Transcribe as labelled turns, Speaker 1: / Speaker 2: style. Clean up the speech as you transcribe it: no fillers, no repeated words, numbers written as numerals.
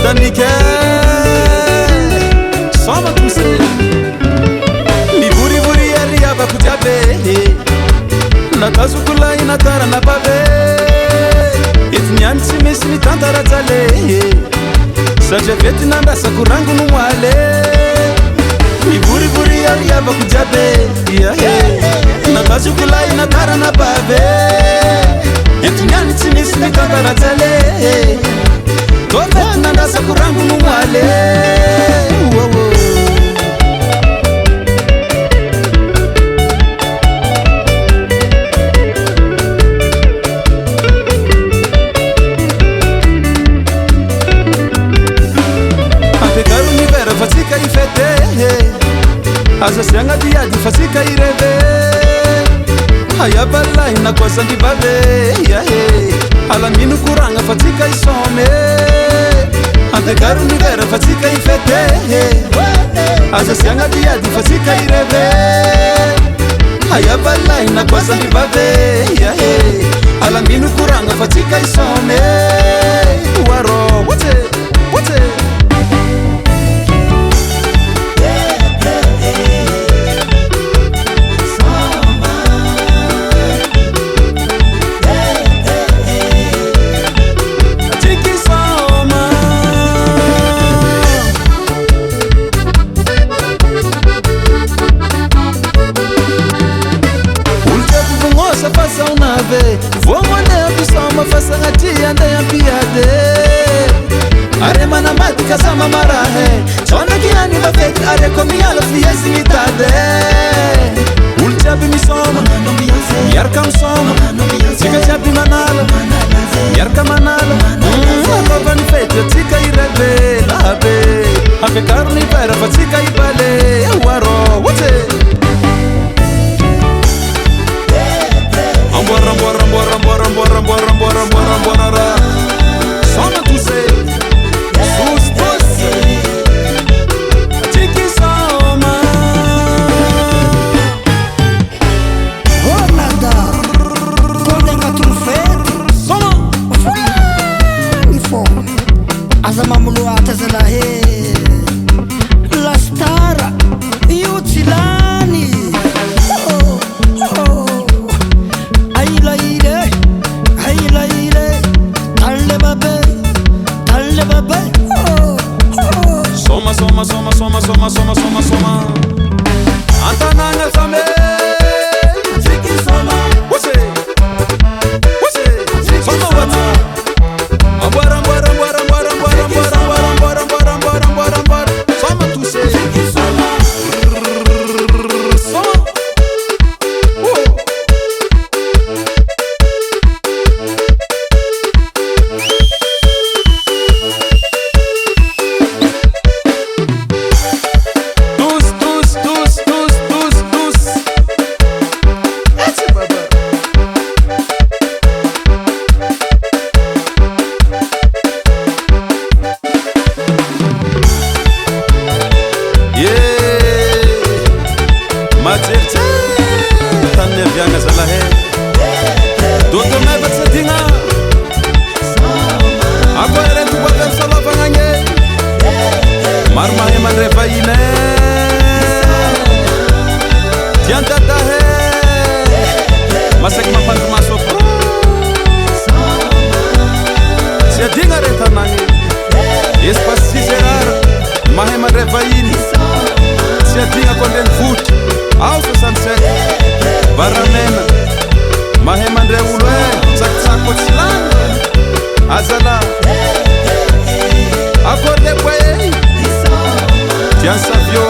Speaker 1: Tanike Soma tuse Liburi buri yari abakujabe Nakazukula inatara na babe Itnyani simisi nitantara tale Saja veti nanda sakurangu numwale Liburi buri yari abakujabe Nakazukula inatara na babe Itnyani simisi nitantara tale Veti nanda sakurangu numwale Fasika ifete Asa sianga diadi fasika ireve Haya balai na kwa sandi babe Alaminu kuranga fasika isome Ante garu ni vera fasika ifete Asa sianga diadi fasika ireve Haya balai na kwa sandi babe Alaminu kuranga fasika isome Waro, what's it? Vomone kusoma fasa ngatia ndaya piade Arema na mati kasama marahe Chona kiani bafeti areko miyalo fiyesi mitade Ulchabi misoma Yarka msoma Tika chabi manalo Yarka manalo Baba ni fete tika irebe Labe Hafe karni pera fatika ibale Waro wote Ambora ambora ambora ambora ambora ambora ambora ambora ambora Soma tuse Sus tuse Tiki soma
Speaker 2: Ronalda Kolega trufete
Speaker 1: Soma
Speaker 2: Nifo Azamamulu atazala he La stara Yutilani
Speaker 1: Soma soma soma soma soma soma soma soma Antananga fame Tiki soma What's it? Soma wata Ambara ambara ambara ambara ambara ambara ambara ambara ambara ambara ambara Soma tuse Tiki soma Soma Azala Akorde kwe Tian savio